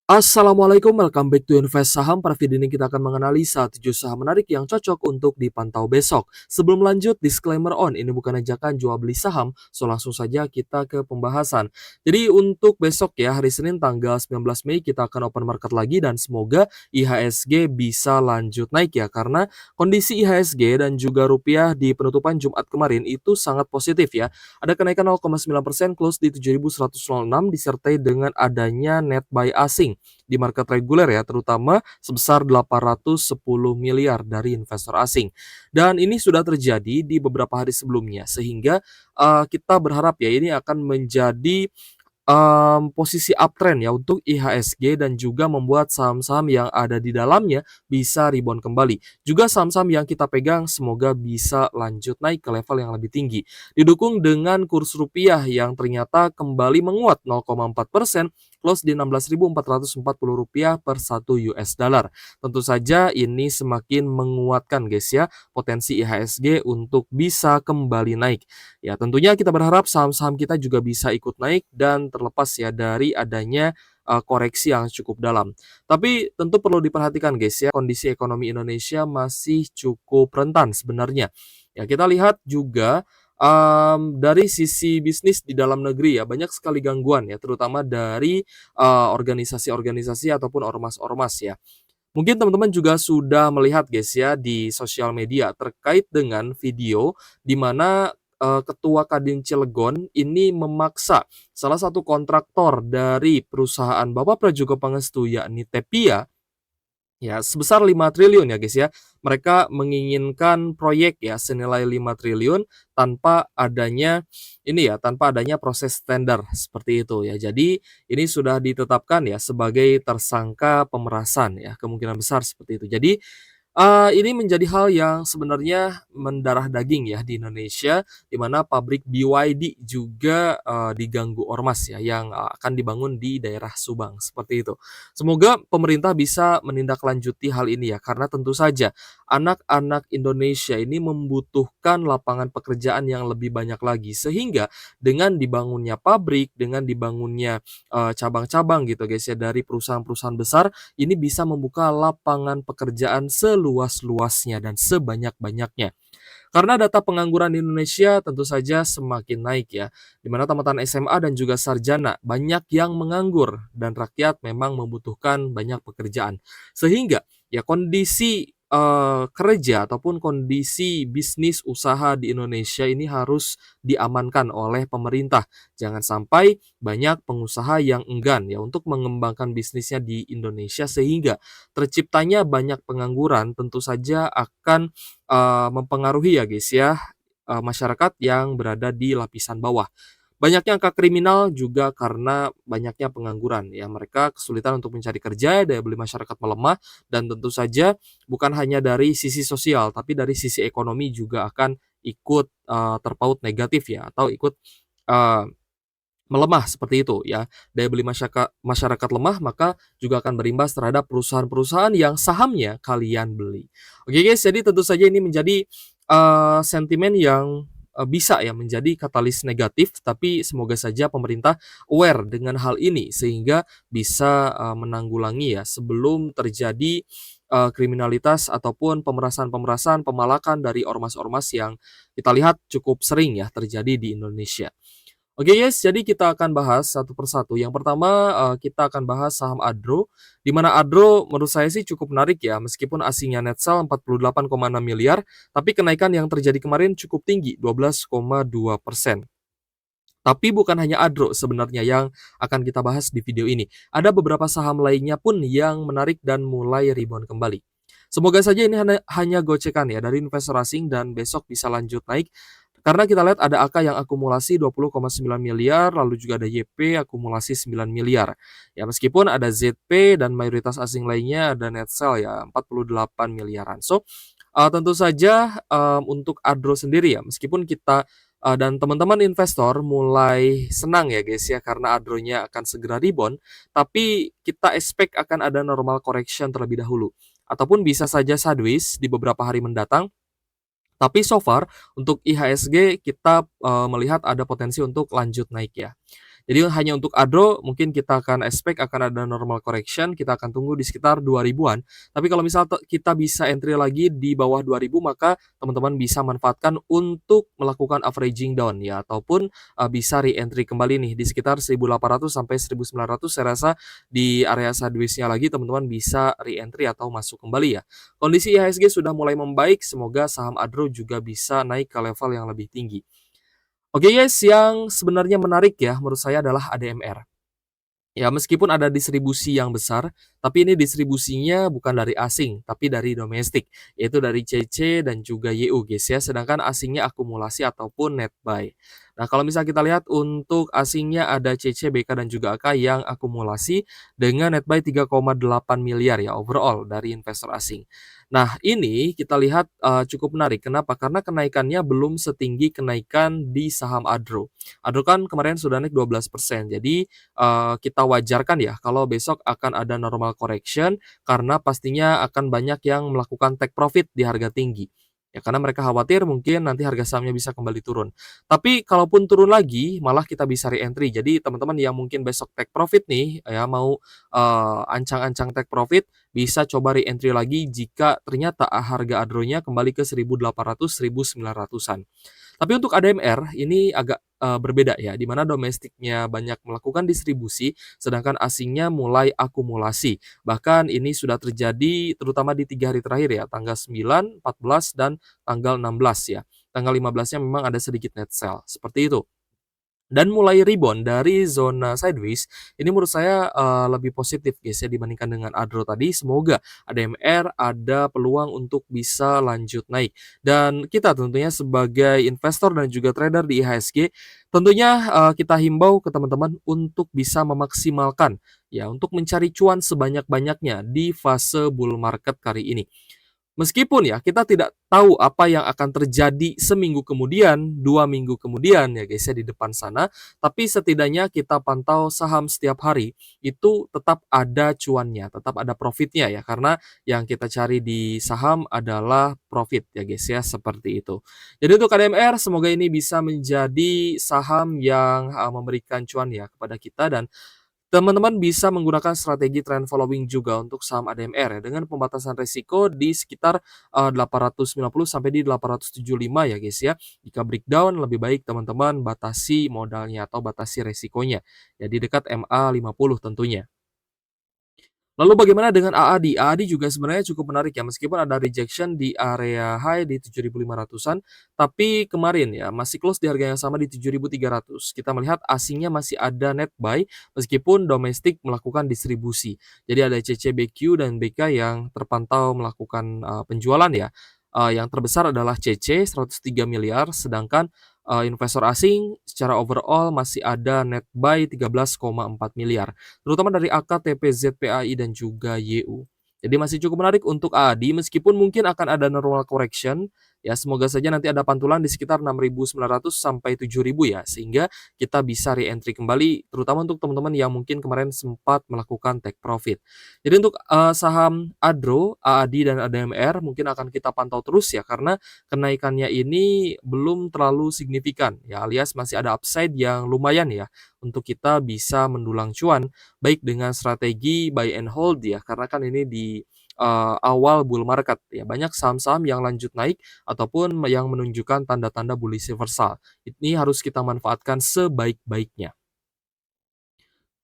Assalamualaikum, welcome back to Invest Saham. Pada video ini kita akan menganalisa 7 saham menarik yang cocok untuk dipantau besok. Sebelum lanjut, disclaimer on, ini bukan ajakan jual beli saham, so langsung saja kita ke pembahasan. Jadi untuk besok ya, hari Senin tanggal 19 Mei kita akan open market lagi dan semoga IHSG bisa lanjut naik ya, karena kondisi IHSG dan juga rupiah di penutupan Jumat kemarin itu sangat positif ya. Ada kenaikan 0,9% close di 7.106 disertai dengan adanya net buy asing di market reguler ya, terutama sebesar 810 miliar dari investor asing. Dan ini sudah terjadi di beberapa hari sebelumnya, sehingga kita berharap ya ini akan menjadi posisi uptrend ya untuk IHSG dan juga membuat saham-saham yang ada di dalamnya bisa rebound kembali. Juga saham-saham yang kita pegang semoga bisa lanjut naik ke level yang lebih tinggi. Didukung dengan kurs rupiah yang ternyata kembali menguat 0,4%, close di Rp16.440 per 1 US dollar. Tentu saja ini semakin menguatkan guys ya potensi IHSG untuk bisa kembali naik. Ya, tentunya kita berharap saham-saham kita juga bisa ikut naik dan terlepas ya dari adanya koreksi yang cukup dalam. Tapi tentu perlu diperhatikan guys ya, kondisi ekonomi Indonesia masih cukup rentan sebenarnya. Ya, kita lihat juga dari sisi bisnis di dalam negeri ya, banyak sekali gangguan ya, terutama dari organisasi-organisasi ataupun ormas-ormas ya. Mungkin teman-teman juga sudah melihat guys ya di sosial media terkait dengan video di mana Ketua Kadin Cilegon ini memaksa salah satu kontraktor dari perusahaan Bapak Prajogo Pangestu yakni Tepia ya, sebesar 5 triliun ya guys ya. Mereka menginginkan proyek ya senilai 5 triliun tanpa adanya tanpa adanya proses tender seperti itu ya. Jadi ini sudah ditetapkan ya sebagai tersangka pemerasan ya, kemungkinan besar seperti itu. Jadi ini menjadi hal yang sebenarnya mendarah daging ya di Indonesia, di mana pabrik BYD juga, diganggu ormas ya yang, akan dibangun di daerah Subang, seperti itu. Semoga pemerintah bisa menindaklanjuti hal ini ya, karena tentu saja anak-anak Indonesia ini membutuhkan lapangan pekerjaan yang lebih banyak lagi. Sehingga dengan dibangunnya pabrik, dengan dibangunnya, cabang-cabang gitu guys ya dari perusahaan-perusahaan besar, ini bisa membuka lapangan pekerjaan seluas-luasnya dan sebanyak-banyaknya. Karena data pengangguran di Indonesia tentu saja semakin naik ya, di mana tamatan SMA dan juga sarjana banyak yang menganggur dan rakyat memang membutuhkan banyak pekerjaan. Sehingga ya kondisi kerja ataupun kondisi bisnis usaha di Indonesia ini harus diamankan oleh pemerintah. Jangan sampai banyak pengusaha yang enggan ya untuk mengembangkan bisnisnya di Indonesia sehingga terciptanya banyak pengangguran tentu saja akan mempengaruhi ya guys ya, masyarakat yang berada di lapisan bawah. Banyaknya angka kriminal juga karena banyaknya pengangguran ya, mereka kesulitan untuk mencari kerja, daya beli masyarakat melemah, dan tentu saja bukan hanya dari sisi sosial, tapi dari sisi ekonomi juga akan ikut, terpaut negatif ya, atau ikut, eee, melemah seperti itu ya. Daya beli masyarakat lemah, maka juga akan berimbas terhadap perusahaan-perusahaan yang sahamnya kalian beli. Oke guys, jadi tentu saja ini menjadi, sentimen yang, bisa ya menjadi katalis negatif, tapi semoga saja pemerintah aware dengan hal ini sehingga bisa, menanggulangi ya sebelum terjadi, kriminalitas ataupun pemerasan-pemerasan, pemalakan dari ormas-ormas yang kita lihat cukup sering ya terjadi di Indonesia. Oke yes, jadi kita akan bahas satu persatu. Yang pertama, kita akan bahas saham Adro, di mana Adro menurut saya sih cukup menarik ya, meskipun asingnya net sell 48,6 miliar, tapi kenaikan yang terjadi kemarin cukup tinggi, 12,2%. Tapi bukan hanya Adro sebenarnya yang akan kita bahas di video ini. Ada beberapa saham lainnya pun yang menarik dan mulai rebound kembali. Semoga saja ini hanya gocekan ya dari investor asing dan besok bisa lanjut naik karena kita lihat ada AK yang akumulasi 20,9 miliar, lalu juga ada YP akumulasi 9 miliar. Ya meskipun ada ZP dan mayoritas asing lainnya ada net sell ya 48 miliaran. So, tentu saja, untuk Adro sendiri ya meskipun kita, dan teman-teman investor mulai senang ya guys ya karena Adronya akan segera rebound, tapi kita expect akan ada normal correction terlebih dahulu. Ataupun bisa saja sideways di beberapa hari mendatang, tapi so far untuk IHSG kita, melihat ada potensi untuk lanjut naik ya. Jadi hanya untuk Adro mungkin kita akan expect akan ada normal correction, kita akan tunggu di sekitar 2000-an. Tapi kalau misal kita bisa entry lagi di bawah 2000, maka teman-teman bisa manfaatkan untuk melakukan averaging down ya, ataupun bisa re-entry kembali nih di sekitar 1800 sampai 1900. Saya rasa di area sideways-nya lagi teman-teman bisa re-entry atau masuk kembali ya. Kondisi IHSG sudah mulai membaik, semoga saham Adro juga bisa naik ke level yang lebih tinggi. Oke guys, yang sebenarnya menarik ya menurut saya adalah ADMR. Ya, meskipun ada distribusi yang besar, tapi ini distribusinya bukan dari asing, tapi dari domestik, yaitu dari CC dan juga YU guys ya, sedangkan asingnya akumulasi ataupun net buy. Nah, kalau misal kita lihat untuk asingnya ada CC, BK, dan juga AK yang akumulasi dengan net buy 3,8 miliar ya overall dari investor asing. Nah, ini kita lihat cukup menarik. Kenapa? Karena kenaikannya belum setinggi kenaikan di saham Adro. Adro kan kemarin sudah naik 12%. Jadi kita wajarkan ya kalau besok akan ada normal correction karena pastinya akan banyak yang melakukan take profit di harga tinggi. Ya karena mereka khawatir mungkin nanti harga sahamnya bisa kembali turun. Tapi kalaupun turun lagi malah kita bisa re-entry. Jadi teman-teman yang mungkin besok take profit nih ya mau ancang-ancang take profit bisa coba re-entry lagi jika ternyata harga adronya kembali ke 1800 1900-an. Tapi untuk ADMR ini agak berbeda ya, di mana domestiknya banyak melakukan distribusi, sedangkan asingnya mulai akumulasi. Bahkan ini sudah terjadi terutama di 3 hari terakhir ya, tanggal 9, 14, dan tanggal 16 ya. Tanggal 15-nya memang ada sedikit net sell, seperti itu. Dan mulai rebound dari zona sideways, ini menurut saya lebih positif guys ya dibandingkan dengan Adro tadi. Semoga ADMR ada peluang untuk bisa lanjut naik. Dan kita tentunya sebagai investor dan juga trader di IHSG, tentunya kita himbau ke teman-teman untuk bisa memaksimalkan ya untuk mencari cuan sebanyak-banyaknya di fase bull market kali ini. Meskipun ya kita tidak tahu apa yang akan terjadi seminggu kemudian, 2 minggu kemudian ya guys ya di depan sana, tapi setidaknya kita pantau saham setiap hari itu tetap ada cuannya, tetap ada profitnya ya karena yang kita cari di saham adalah profit ya guys ya seperti itu. Jadi untuk KDMR semoga ini bisa menjadi saham yang memberikan cuan ya kepada kita dan teman-teman bisa menggunakan strategi trend following juga untuk saham ADMR ya, dengan pembatasan risiko di sekitar 890 sampai di 875 ya guys ya. Jika breakdown lebih baik teman-teman batasi modalnya atau batasi resikonya. Jadi dekat MA 50 tentunya. Lalu bagaimana dengan AAD? AAD juga sebenarnya cukup menarik ya, meskipun ada rejection di area high di 7.500-an, tapi kemarin ya masih close di harga yang sama di 7.300. Kita melihat asingnya masih ada net buy meskipun domestik melakukan distribusi. Jadi ada CCBQ dan BK yang terpantau melakukan penjualan ya. Yang terbesar adalah CC 103 miliar, sedangkan investor asing secara overall masih ada net buy 13,4 miliar, terutama dari AK, TP, ZPAI, dan juga YU. Jadi masih cukup menarik untuk AAD meskipun mungkin akan ada normal correction, ya semoga saja nanti ada pantulan di sekitar 6.900 sampai 7.000 ya, sehingga kita bisa re-entry kembali, terutama untuk teman-teman yang mungkin kemarin sempat melakukan take profit. Jadi untuk saham Adro, AAD, dan ADMR mungkin akan kita pantau terus ya, karena kenaikannya ini belum terlalu signifikan ya, alias masih ada upside yang lumayan ya untuk kita bisa mendulang cuan baik dengan strategi buy and hold ya, karena kan ini di awal bull market ya, banyak saham-saham yang lanjut naik ataupun yang menunjukkan tanda-tanda bullish reversal. Ini harus kita manfaatkan sebaik-baiknya.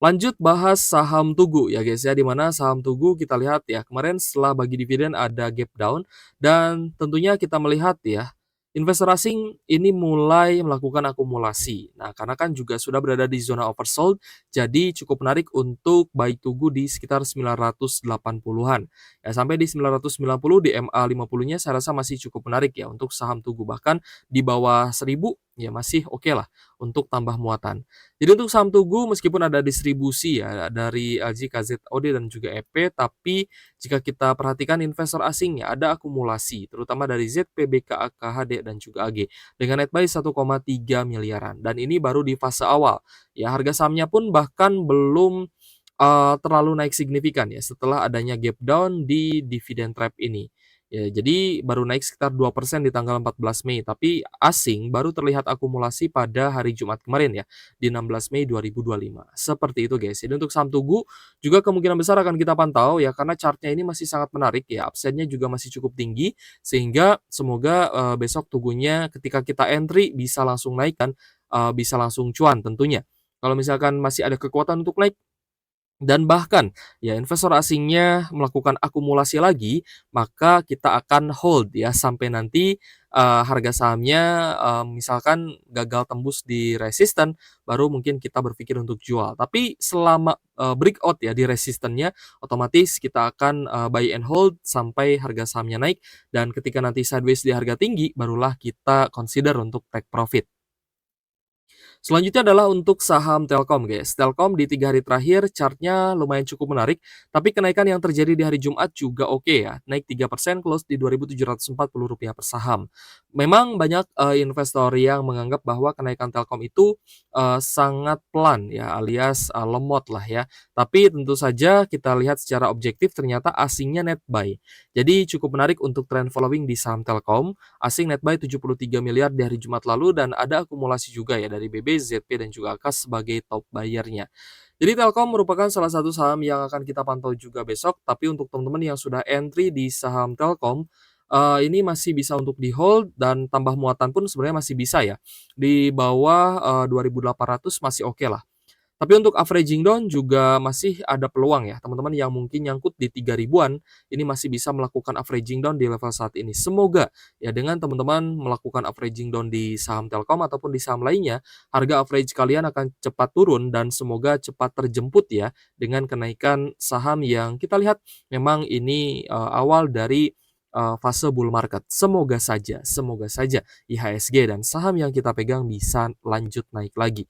Lanjut bahas saham Tugu ya guys ya, di mana saham Tugu kita lihat ya kemarin setelah bagi dividen ada gap down dan tentunya kita melihat ya investor asing ini mulai melakukan akumulasi. Nah, karena kan juga sudah berada di zona oversold, jadi cukup menarik untuk buy Tugu di sekitar 980-an. Ya, sampai di 990 di MA 50-nya saya rasa masih cukup menarik ya untuk saham Tugu. Bahkan di bawah 1000 ya masih oke lah untuk tambah muatan. Jadi untuk saham Tugu meskipun ada distribusi ya dari LG, KZOD, dan juga EP, tapi jika kita perhatikan investor asingnya ada akumulasi terutama dari ZP, BK, KHD, dan juga AG dengan net buy 1,3 miliaran dan ini baru di fase awal. Ya harga sahamnya pun bahkan belum terlalu naik signifikan ya setelah adanya gap down di dividend trap ini. Ya, jadi baru naik sekitar 2% di tanggal 14 Mei, tapi asing baru terlihat akumulasi pada hari Jumat kemarin ya, di 16 Mei 2025. Seperti itu guys. Jadi untuk saham Tugu juga kemungkinan besar akan kita pantau ya, karena chartnya ini masih sangat menarik ya, upside-nya juga masih cukup tinggi, sehingga semoga besok Tugunya ketika kita entry bisa langsung naik kan, bisa langsung cuan tentunya. Kalau misalkan masih ada kekuatan untuk naik, dan bahkan, ya investor asingnya melakukan akumulasi lagi, maka kita akan hold ya sampai nanti, harga sahamnya, misalkan gagal tembus di resisten, baru mungkin kita berpikir untuk jual. Tapi selama, breakout ya di resistennya, otomatis kita akan, buy and hold sampai harga sahamnya naik, dan ketika nanti sideways di harga tinggi, barulah kita consider untuk take profit. Selanjutnya adalah untuk saham Telkom, guys. Telkom di 3 hari terakhir chartnya lumayan cukup menarik, tapi kenaikan yang terjadi di hari Jumat juga oke ya, naik 3% close di Rp2.740 per saham. Memang banyak, investor yang menganggap bahwa kenaikan Telkom itu, sangat pelan ya, alias, lemot lah ya. Tapi tentu saja kita lihat secara objektif ternyata asingnya net buy. Jadi cukup menarik untuk trend following di saham Telkom. Asing net buy 73 miliar di hari Jumat lalu dan ada akumulasi juga ya dari BB, ZP, dan juga Akas sebagai top buyer-nya. Jadi Telkom merupakan salah satu saham yang akan kita pantau juga besok, tapi untuk teman-teman yang sudah entry di saham Telkom, ini masih bisa untuk di-hold dan tambah muatan pun sebenarnya masih bisa ya. Di bawah, 2.800 masih oke lah. Tapi untuk averaging down juga masih ada peluang ya, teman-teman yang mungkin nyangkut di 3 ribuan, ini masih bisa melakukan averaging down di level saat ini. Semoga ya dengan teman-teman melakukan averaging down di saham Telkom ataupun di saham lainnya, harga average kalian akan cepat turun dan semoga cepat terjemput ya dengan kenaikan saham yang kita lihat memang ini, awal dari, fase bull market. Semoga saja IHSG dan saham yang kita pegang bisa lanjut naik lagi.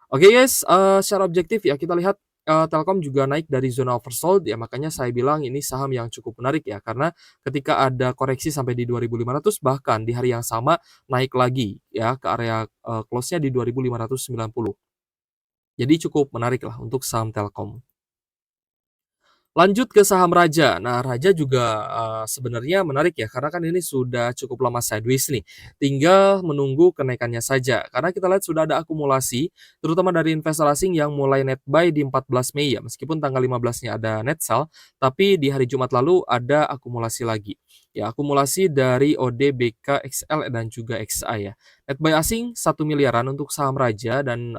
Oke guys, secara objektif ya kita lihat, Telkom juga naik dari zona oversold ya, makanya saya bilang ini saham yang cukup menarik ya, karena ketika ada koreksi sampai di 2.500 bahkan di hari yang sama naik lagi ya ke area, close-nya di 2.590. Jadi cukup menarik lah untuk saham Telkom. Lanjut ke saham Raja. Nah, Raja juga, sebenarnya menarik ya, karena kan ini sudah cukup lama sideways nih, tinggal menunggu kenaikannya saja. Karena kita lihat sudah ada akumulasi, terutama dari investor asing yang mulai net buy di 14 Mei ya, meskipun tanggal 15-nya ada net sell, tapi di hari Jumat lalu ada akumulasi lagi. Ya, akumulasi dari OD, BK, XL, dan juga XA ya. Net buy asing 1 miliaran untuk saham Raja dan,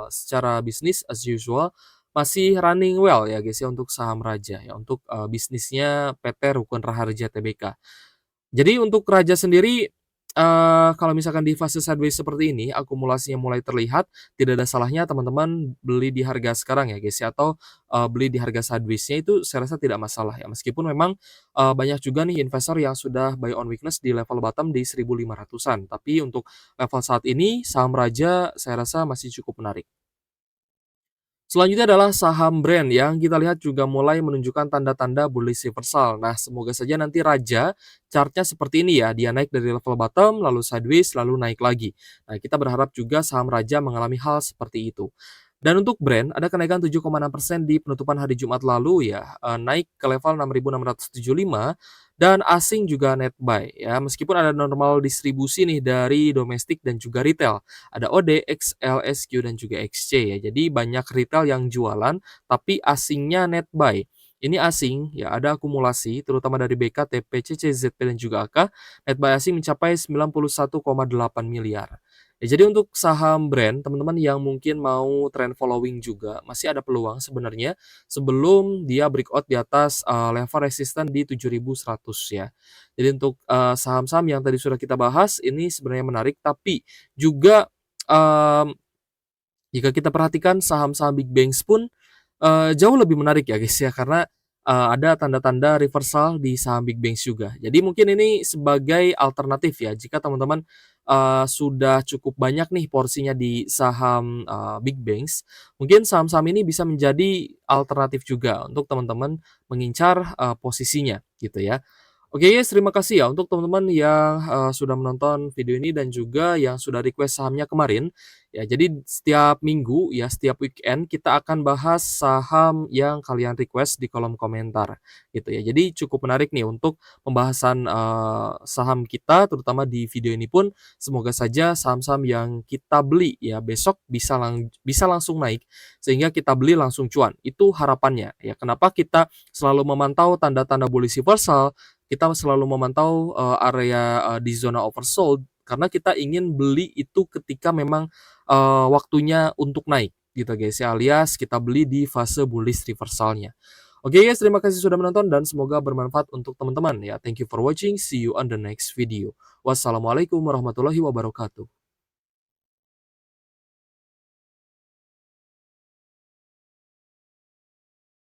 secara bisnis as usual, masih running well ya guys ya untuk saham Raja ya, untuk, bisnisnya PT Rukun Raharja Tbk. Jadi untuk Raja sendiri, kalau misalkan di fase sideways seperti ini, akumulasinya mulai terlihat, tidak ada salahnya teman-teman beli di harga sekarang ya guys ya, atau, beli di harga sideways-nya itu saya rasa tidak masalah ya. Meskipun memang, banyak juga nih investor yang sudah buy on weakness di level bottom di 1.500-an. Tapi untuk level saat ini, saham Raja saya rasa masih cukup menarik. Selanjutnya adalah saham brand yang kita lihat juga mulai menunjukkan tanda-tanda bullish reversal. Nah, semoga saja nanti Raja chartnya seperti ini ya, dia naik dari level bottom, lalu sideways, lalu naik lagi. Nah, kita berharap juga saham Raja mengalami hal seperti itu. Dan untuk brand, ada kenaikan 7,6% di penutupan hari Jumat lalu ya, naik ke level 6.675 dan asing juga net buy ya. Meskipun ada normal distribusi nih dari domestik dan juga retail. Ada OD, XL, SQ, dan juga XC ya. Jadi banyak retail yang jualan, tapi asingnya net buy. Ini asing, ya ada akumulasi, terutama dari BK, TP, CC, ZP, dan juga AK. Net buy asing mencapai 91,8 miliar. Ya, jadi untuk saham brand, teman-teman yang mungkin mau trend following juga, masih ada peluang sebenarnya sebelum dia breakout di atas level resisten di 7.100 ya. Jadi untuk saham-saham yang tadi sudah kita bahas, ini sebenarnya menarik, tapi juga mmm, jika kita perhatikan saham-saham big banks pun, jauh lebih menarik ya guys ya, karena, ada tanda-tanda reversal di saham big banks juga. Jadi mungkin ini sebagai alternatif ya, jika teman-teman, sudah cukup banyak nih porsinya di saham, big banks, mungkin saham-saham ini bisa menjadi alternatif juga untuk teman-teman mengincar, posisinya gitu ya. Oke guys, terima kasih ya untuk teman-teman yang, sudah menonton video ini dan juga yang sudah request sahamnya kemarin. Ya, jadi setiap minggu ya, setiap weekend kita akan bahas saham yang kalian request di kolom komentar, gitu ya. Jadi cukup menarik nih untuk pembahasan, saham kita terutama di video ini pun semoga saja saham-saham yang kita beli ya besok bisa langsung naik sehingga kita beli langsung cuan, itu harapannya ya. Kenapa kita selalu memantau tanda-tanda bullish reversal, kita selalu memantau, area, di zona oversold karena kita ingin beli itu ketika memang, waktunya untuk naik gitu guys ya, alias kita beli di fase bullish reversalnya. Oke guys, terima kasih sudah menonton dan semoga bermanfaat untuk teman-teman ya. Thank you for watching, see you on the next video. Wassalamualaikum warahmatullahi wabarakatuh.